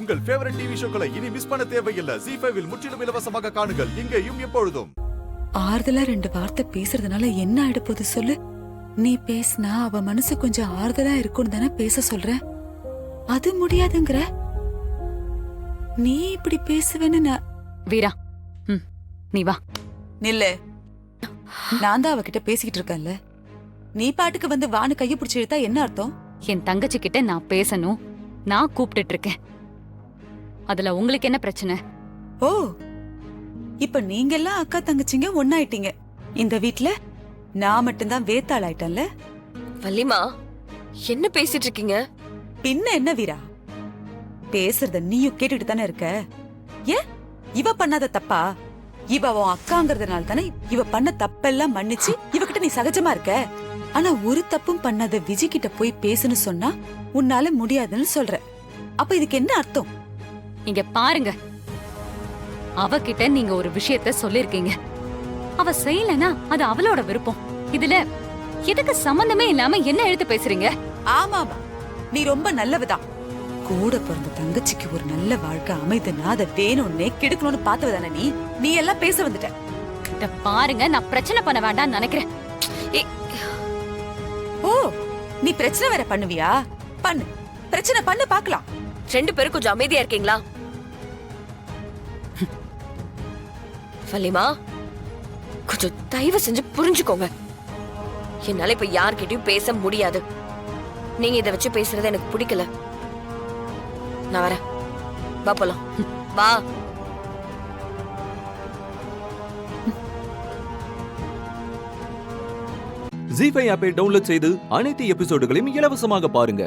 உங்கள் favourite TV ஷோக்களை இனி miss பண்ண தேவையில்லை. ZEE5 இல் முற்றிலும் இலவசமாக காணுங்கள். இங்கேயும் எப்பொழுதும். ஆறுதலா 2 வார்த்தை பேசுறதுனால என்ன ஆயிடப்போகுது சொல்லு? நீ பேசினா அவ மனசு கொஞ்சம் ஆறுதலா இருக்கும்னு தானே பேச சொல்ற. அது முடியாதுங்கிற. நீ இப்படி பேசுவேன்னு நான் வீரா, நீ வா. நில்லு. நான் தான் அவகிட்ட பேசிக்கிட்டு இருக்கேன்ல. நீ பாட்டுக்கு வந்து வானு கைய பிடிச்சி இழுத்தா என்ன அர்த்தம்? என் தங்கச்சி கிட்ட நான் பேசணும், நான் கூப்பிட்டுட்டு இருக்கேன். அதுல உங்களுக்கு என்ன பிரச்சனை? ஓ, இப்ப நீங்க எல்லாம் அக்கா தங்கச்சிங்க ஒன்னாயிட்டீங்க. இந்த வீட்ல நான் மட்டும்தான் வேத்தாள் ஆயிட்டேன்ல. வள்ளிமா, என்ன பேசிட்டு இருக்கீங்க? பின்ன என்ன வீரா, பேசுறத நீயும் கேட்டுட்டு தானே இருக்க. ஏன் இவ பண்ணாத தப்பா? இவ உன் அக்காங்கிறதுனால தானே இவ பண்ண தப்பெல்லாம் மன்னிச்சு இவகிட்ட நீ சகஜமா இருக்க. ஆனா ஒரு தப்பும் பண்ணாத விஜய் கிட்ட போய் பேசுன்னு சொன்னா உன்னால முடியாதுன்னு சொல்ற. அப்ப இதுக்கு என்ன அர்த்தம்? இங்க பாருங்க, அவகிட்ட நீங்க ஒரு விஷயத்த சொல்லிருக்கீங்க. அவ செய்யலனா அது அவளோட விருப்பம். இதுல எதுக்கு சம்பந்தமே இல்லாம என்ன எழுத்து பேசுறீங்க? ஆமாமா, நீ ரொம்ப நல்லவதான். கூட பிறந்த தங்கச்சிக்கு ஒரு நல்ல வாழ்க்கை அமைதுன்னா அதை வேணும்னே கெடுக்கணும்னு பார்த்தவதானே நீ. நீ எல்லாம் பேச வந்துட்ட. இத பாருங்க, நான் பிரச்சனை பண்ண வேண்டாம்னு நினைக்கிறேன். ஓ, நீ பிரச்சனை வேற பண்ணுவியா? பண்ணு, பிரச்சனை பண்ணு பாக்கலாம். 2 பேரும் கொஞ்சம் அமைதியா இருக்கீங்களா? வள்ளிமா, கொஞ்சம் தயவு செஞ்சு புரிஞ்சுக்கோங்க. என்னால இப்ப யார்கிட்டயும் பேச முடியாது. நீங்க இத வச்சு பேசுறது எனக்கு பிடிக்கல. நான் வரேன். வா போலாம். வா. ZEE5 ஆப்பை டவுன்லோட் செய்து அனைத்து எபிசோடுகளையும் இலவசமாக பாருங்க.